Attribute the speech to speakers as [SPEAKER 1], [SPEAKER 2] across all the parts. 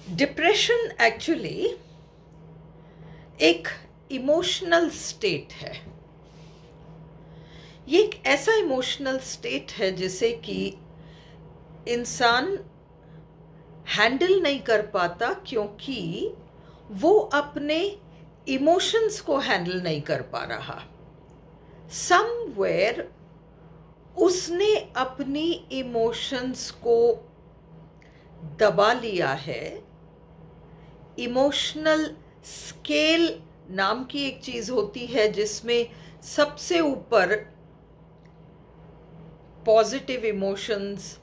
[SPEAKER 1] Depression actually एक emotional state है। ये एक ऐसा इमोशनल स्टेट है जिसे कि इंसान हैंडल नहीं कर पाता, क्योंकि वो अपने इमोशंस को हैंडल नहीं कर पा रहा। समवेयर उसने अपनी इमोशंस को दबा लिया है। इमोशनल स्केल नाम की एक चीज होती है जिसमें सबसे ऊपर पॉजिटिव इमोशंस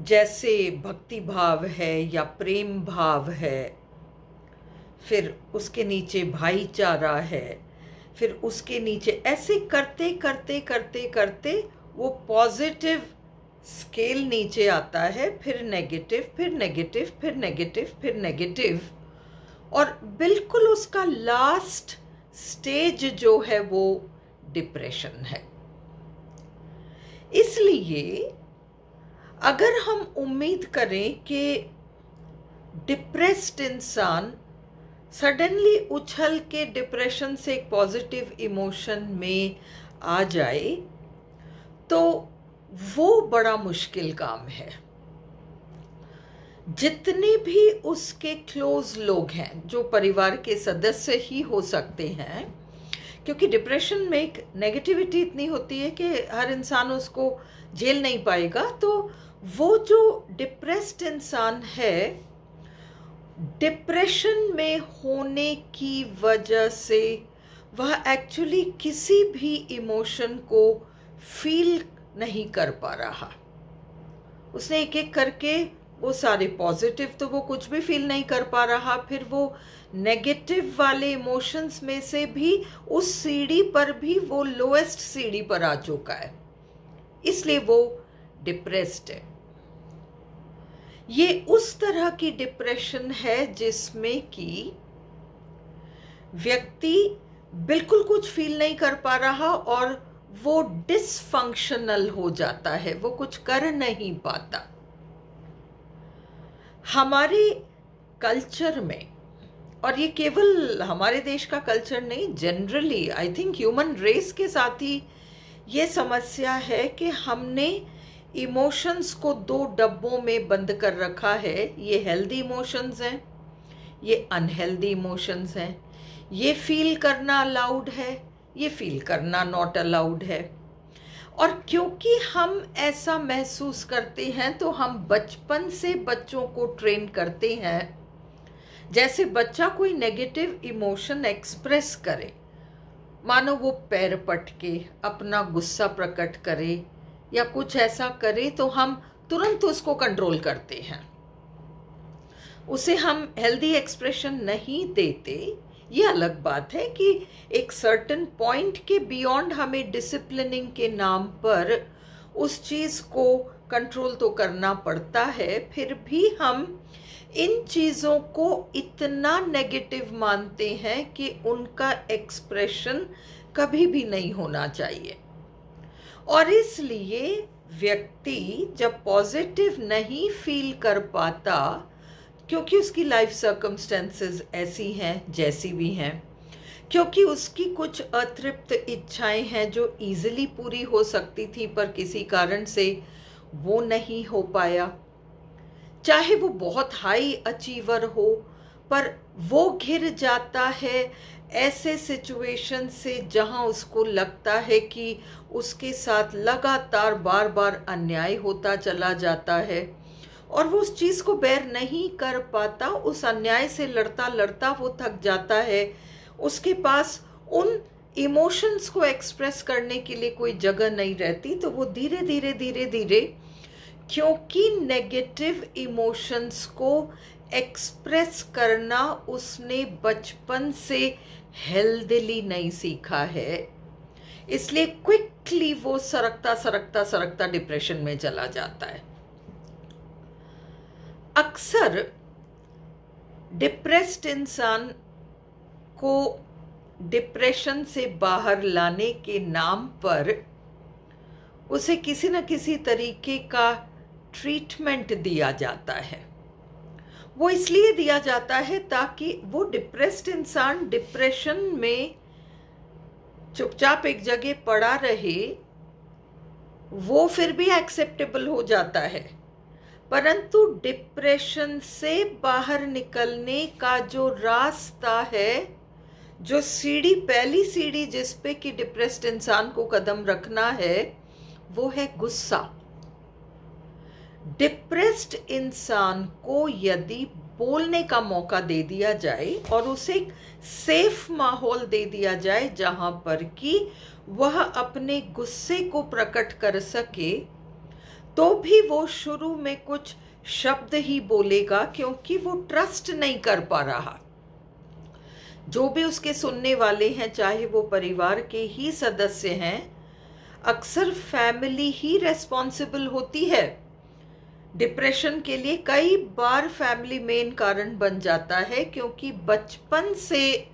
[SPEAKER 1] जैसे भक्ति भाव है या प्रेम भाव है, फिर उसके नीचे भाईचारा है, फिर उसके नीचे ऐसे करते करते करते करते वो पॉजिटिव स्केल नीचे आता है, फिर नेगेटिव, फिर नेगेटिव, फिर नेगेटिव, फिर नेगेटिव, और बिल्कुल उसका लास्ट स्टेज जो है वो डिप्रेशन है। इसलिए अगर हम उम्मीद करें कि डिप्रेस्ड इंसान सडनली उछल के डिप्रेशन से एक पॉजिटिव इमोशन में आ जाए, तो वो बड़ा मुश्किल काम है। जितने भी उसके क्लोज लोग हैं, जो परिवार के सदस्य ही हो सकते हैं, क्योंकि डिप्रेशन में एक नेगेटिविटी इतनी होती है कि हर इंसान उसको झेल नहीं पाएगा, तो वो जो डिप्रेस्ड इंसान है, डिप्रेशन में होने की वजह से वह एक्चुअली किसी भी इमोशन को फील नहीं कर पा रहा। उसने एक एक करके वो सारे पॉजिटिव तो वो कुछ भी फील नहीं कर पा रहा, फिर वो नेगेटिव वाले इमोशंस में से भी उस सीढ़ी पर भी वो लोएस्ट सीढ़ी पर आ चुका है, इसलिए वो डिप्रेस्ड है। ये उस तरह की डिप्रेशन है जिसमें कि व्यक्ति बिल्कुल कुछ फील नहीं कर पा रहा और वो डिसफंक्शनल हो जाता है, वो कुछ कर नहीं पाता। हमारे कल्चर में, और ये केवल हमारे देश का कल्चर नहीं, generally I think human race के साथ ही ये समस्या है कि हमने इमोशंस को दो डब्बों में बंद कर रखा है। ये हेल्दी इमोशंस हैं, ये अनहेल्दी इमोशंस हैं। ये फील करना अलाउड है, ये फील करना नॉट अलाउड है। और क्योंकि हम ऐसा महसूस करते हैं, तो हम बचपन से बच्चों को ट्रेन करते हैं, जैसे बच्चा कोई नेगेटिव इमोशन एक्सप्रेस करे, मानो वो पैर पटके अपना गुस्सा प्रकट करे या कुछ ऐसा करे, तो हम तुरंत उसको कंट्रोल करते हैं, उसे हम हेल्दी एक्सप्रेशन नहीं देते। ये अलग बात है कि एक सर्टेन पॉइंट के बियॉन्ड हमें डिसिप्लिनिंग के नाम पर उस चीज को कंट्रोल तो करना पड़ता है, फिर भी हम इन चीजों को इतना नेगेटिव मानते हैं कि उनका एक्सप्रेशन कभी भी नहीं होना चाहिए। और इसलिए व्यक्ति जब पॉजिटिव नहीं फील कर पाता, क्योंकि उसकी लाइफ सर्कमस्टेंसेस ऐसी हैं जैसी भी हैं, क्योंकि उसकी कुछ अतृप्त इच्छाएं हैं जो इजीली पूरी हो सकती थी पर किसी कारण से वो नहीं हो पाया, चाहे वो बहुत हाई अचीवर हो, पर वो घिर जाता है ऐसे सिचुएशन से जहां उसको लगता है कि उसके साथ लगातार बार बार अन्याय होता चला जाता है और वो उस चीज को बेर नहीं कर पाता। उस अन्याय से लड़ता लड़ता वो थक जाता है, उसके पास उन इमोशंस को एक्सप्रेस करने के लिए कोई जगह नहीं रहती, तो वो धीरे धीरे धीरे धीरे, क्योंकि नेगेटिव इमोशंस को एक्सप्रेस करना उसने बचपन से हेल्दीली नहीं सीखा है, इसलिए क्विकली वो सरकता सरकता सरकता डिप्रेशन में चला जाता है। अक्सर डिप्रेस्ड इंसान को डिप्रेशन से बाहर लाने के नाम पर उसे किसी न किसी तरीके का ट्रीटमेंट दिया जाता है। वो इसलिए दिया जाता है ताकि वो डिप्रेस्ड इंसान डिप्रेशन में चुपचाप एक जगह पड़ा रहे, वो फिर भी एक्सेप्टेबल हो जाता है। परंतु डिप्रेशन से बाहर निकलने का जो रास्ता है, जो सीढ़ी, पहली सीढ़ी जिस पे कि डिप्रेस्ड इंसान को कदम रखना है, वो है गुस्सा। डिप्रेस्ड इंसान को यदि बोलने का मौका दे दिया जाए और उसे एक सेफ माहौल दे दिया जाए जहां पर कि वह अपने गुस्से को प्रकट कर सके, तो भी वो शुरू में कुछ शब्द ही बोलेगा, क्योंकि वो ट्रस्ट नहीं कर पा रहा। जो भी उसके सुनने वाले हैं, चाहे वो परिवार के ही सदस्य हैं, अक्सर फैमिली ही रेस्पॉन्सिबल होती है डिप्रेशन के लिए। कई बार फैमिली मेन कारण बन जाता है, क्योंकि बचपन से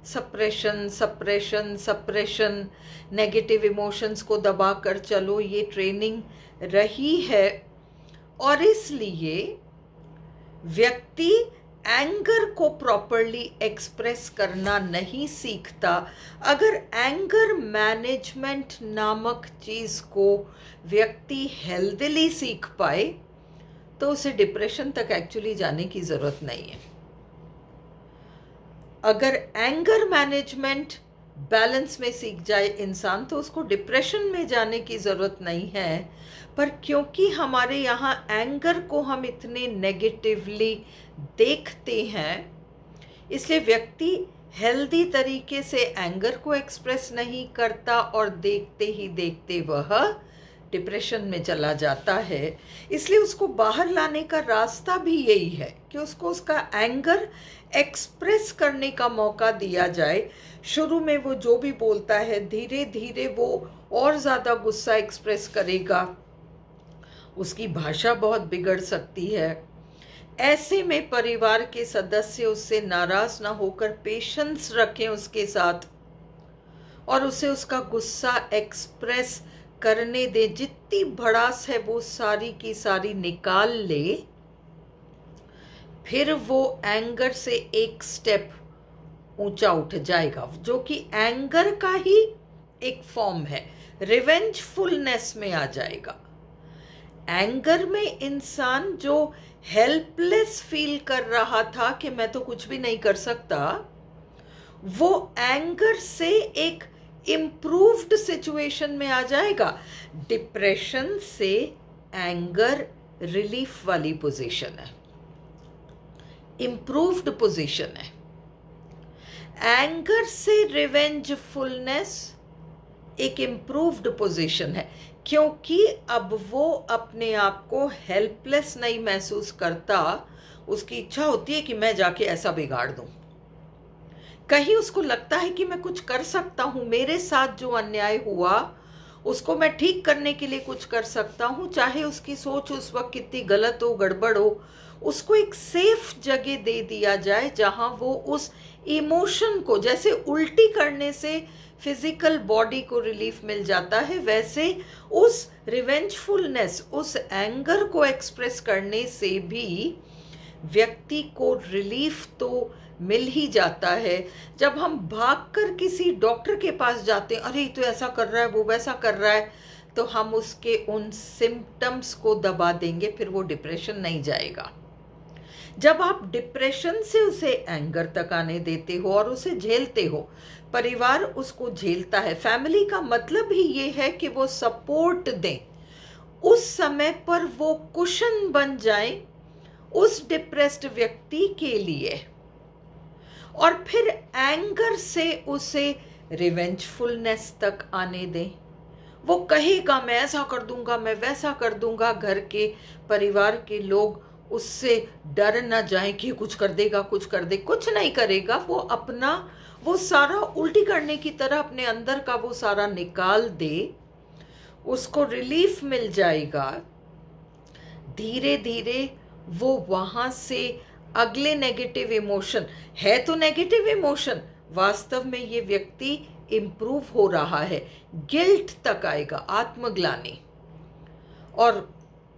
[SPEAKER 1] suppression suppression suppression, negative emotions को दबा कर चलो, ये ट्रेनिंग रही है। और इसलिए व्यक्ति एंगर को प्रॉपरली एक्सप्रेस करना नहीं सीखता। अगर एंगर मैनेजमेंट नामक चीज को व्यक्ति हेल्दीली सीख पाए, तो उसे डिप्रेशन तक एक्चुअली जाने की जरूरत नहीं है। अगर एंगर मैनेजमेंट बैलेंस में सीख जाए इंसान, तो उसको डिप्रेशन में जाने की जरूरत नहीं है। पर क्योंकि हमारे यहाँ एंगर को हम इतने नेगेटिवली देखते हैं, इसलिए व्यक्ति हेल्दी तरीके से एंगर को एक्सप्रेस नहीं करता और देखते ही देखते वह डिप्रेशन में चला जाता है। इसलिए उसको बाहर लाने का रास्ता भी यही है कि उसको उसका एंगर एक्सप्रेस करने का मौका दिया जाए। शुरू में वो जो भी बोलता है, धीरे धीरे वो और ज़्यादा गुस्सा एक्सप्रेस करेगा, उसकी भाषा बहुत बिगड़ सकती है। ऐसे में परिवार के सदस्य उससे नाराज ना होकर पेशेंस रखें उसके साथ और उसे उसका गुस्सा एक्सप्रेस करने दे। जितनी भड़ास है वो सारी की सारी निकाल ले, फिर वो एंगर से एक स्टेप ऊंचा उठ जाएगा, जो कि एंगर का ही एक फॉर्म है, रिवेंजफुलनेस में आ जाएगा। एंगर में इंसान जो हेल्पलेस फील कर रहा था कि मैं तो कुछ भी नहीं कर सकता, वो एंगर से एक इम्प्रूव्ड सिचुएशन में आ जाएगा। डिप्रेशन से एंगर रिलीफ वाली पोजीशन है, इम्प्रूव्ड पोजीशन है। एंगर से रिवेंजफुलनेस एक इम्प्रूव्ड पोजीशन है, क्योंकि अब वो अपने आप को हेल्पलेस नहीं महसूस करता। उसकी इच्छा होती है कि मैं जाके ऐसा बिगाड़ दूं, कहीं उसको लगता है कि मैं कुछ कर सकता हूं, मेरे साथ जो अन्याय हुआ उसको मैं ठीक करने के लिए कुछ कर सकता हूं, चाहे उसकी सोच उस वक्त कितनी गलत हो, गड़बड़ हो। उसको एक सेफ जगह दे दिया जाए जहां वो उस इमोशन को, जैसे उल्टी करने से फिजिकल बॉडी को रिलीफ मिल जाता है, वैसे उस रिवेंजफुलनेस, उस एंगर को एक्सप्रेस करने से भी व्यक्ति को रिलीफ तो मिल ही जाता है। जब हम भागकर किसी डॉक्टर के पास जाते हैं, अरे तो ऐसा कर रहा है, वो वैसा कर रहा है, तो हम उसके उन सिम्टम्स को दबा देंगे, फिर वो डिप्रेशन नहीं जाएगा। जब आप डिप्रेशन से उसे एंगर तक आने देते हो और उसे झेलते हो, परिवार उसको झेलता है। फैमिली का मतलब ही ये है कि वो सपोर्ट दें, उस समय पर वो कुशन बन जाए उस डिप्रेस्ड व्यक्ति के लिए, और फिर एंगर से उसे रिवेंजफुलनेस तक आने दें। वो कहेगा मैं ऐसा कर दूंगा, मैं वैसा कर दूंगा। घर के परिवार के लोग उससे डर ना जाए कि कुछ कर देगा, कुछ कर दे, कुछ नहीं करेगा। वो अपना वो सारा उल्टी करने की तरह अपने अंदर का वो सारा निकाल दे, उसको रिलीफ मिल जाएगा। धीरे धीरे वो वहां से अगले नेगेटिव इमोशन, है तो नेगेटिव इमोशन, वास्तव में ये व्यक्ति इम्प्रूव हो रहा है, गिल्ट तक आएगा, आत्मग्लानि। और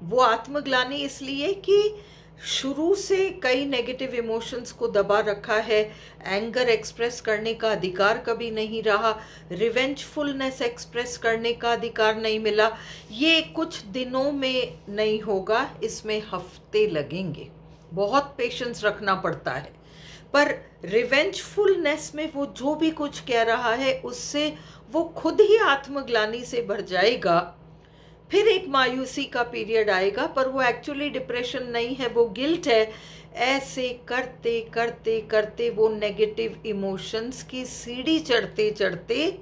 [SPEAKER 1] वो आत्मग्लानि इसलिए कि शुरू से कई नेगेटिव इमोशंस को दबा रखा है। एंगर एक्सप्रेस करने का अधिकार कभी नहीं रहा, रिवेंजफुलनेस एक्सप्रेस करने का अधिकार नहीं मिला। ये कुछ दिनों में नहीं होगा, इसमें हफ्ते लगेंगे, बहुत पेशेंस रखना पड़ता है। पर रिवेंजफुलनेस में वो जो भी कुछ कह रहा है उससे वो खुद ही आत्मग्लानि से भर जाएगा। फिर एक मायूसी का पीरियड आएगा, पर वो एक्चुअली डिप्रेशन नहीं है, वो गिल्ट है। ऐसे करते करते करते वो नेगेटिव इमोशंस की सीढ़ी चढ़ते चढ़ते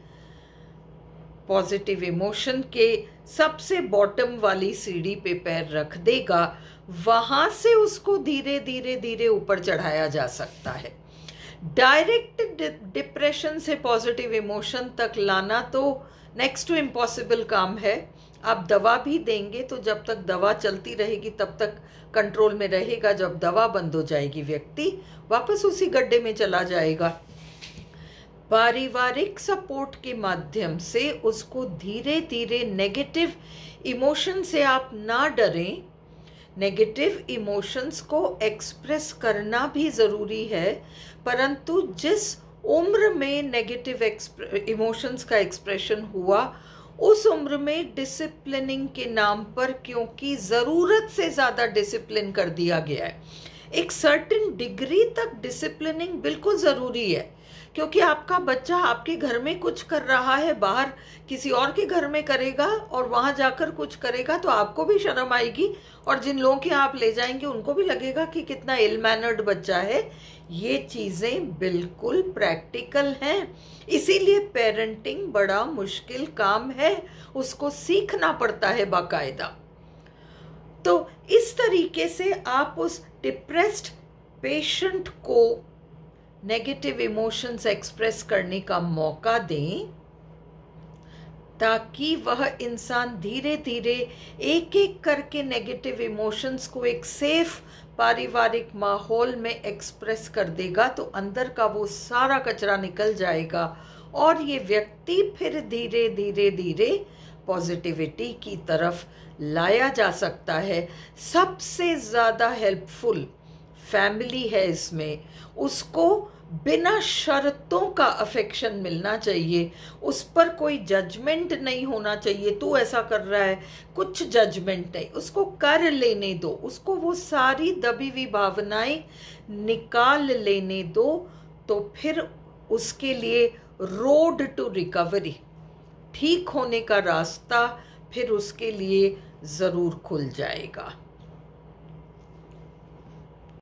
[SPEAKER 1] पॉजिटिव इमोशन के सबसे बॉटम वाली सीढ़ी पे पैर रख देगा। वहां से उसको धीरे धीरे धीरे ऊपर चढ़ाया जा सकता है। डायरेक्ट डिप्रेशन से पॉजिटिव इमोशन तक लाना तो नेक्स्ट टू इम्पॉसिबल काम है। आप दवा भी देंगे तो जब तक दवा चलती रहेगी तब तक कंट्रोल में रहेगा। जब दवा बंद हो जाएगी व्यक्ति वापस उसी गड्ढे में चला जाएगा। पारिवारिक सपोर्ट के माध्यम से उसको धीरे धीरे नेगेटिव इमोशन से आप ना डरें। नेगेटिव इमोशंस को एक्सप्रेस करना भी ज़रूरी है, परंतु जिस उम्र में नेगेटिव इमोशंस का एक्सप्रेशन हुआ उस उम्र में डिसिप्लिनिंग के नाम पर, क्योंकि ज़रूरत से ज़्यादा डिसिप्लिन कर दिया गया है। एक सर्टेन डिग्री तक डिसिप्लिनिंग बिल्कुल ज़रूरी है, क्योंकि आपका बच्चा आपके घर में कुछ कर रहा है, बाहर किसी और के घर में करेगा और वहाँ जाकर कुछ करेगा तो आपको भी शर्म आएगी, और जिन लोगों के आप ले जाएंगे उनको भी लगेगा कि कितना इल मैनर्ड बच्चा है। ये चीज़ें बिल्कुल प्रैक्टिकल हैं, इसीलिए पेरेंटिंग बड़ा मुश्किल काम है, उसको सीखना पड़ता है बाकायदा। तो इस तरीके से आप उस डिप्रेस्ड पेशेंट को नेगेटिव इमोशंस एक्सप्रेस करने का मौका दें, ताकि वह इंसान धीरे धीरे एक एक करके नेगेटिव इमोशंस को एक सेफ पारिवारिक माहौल में एक्सप्रेस कर देगा तो अंदर का वो सारा कचरा निकल जाएगा और ये व्यक्ति फिर धीरे धीरे धीरे पॉजिटिविटी की तरफ लाया जा सकता है। सबसे ज़्यादा हेल्पफुल फैमिली है इसमें, उसको बिना शर्तों का अफेक्शन मिलना चाहिए, उस पर कोई जजमेंट नहीं होना चाहिए। तू ऐसा कर रहा है, कुछ जजमेंट नहीं, उसको कर लेने दो, उसको वो सारी दबी हुई भावनाएं निकाल लेने दो, तो फिर उसके लिए रोड टू रिकवरी, ठीक होने का रास्ता फिर उसके लिए ज़रूर खुल जाएगा।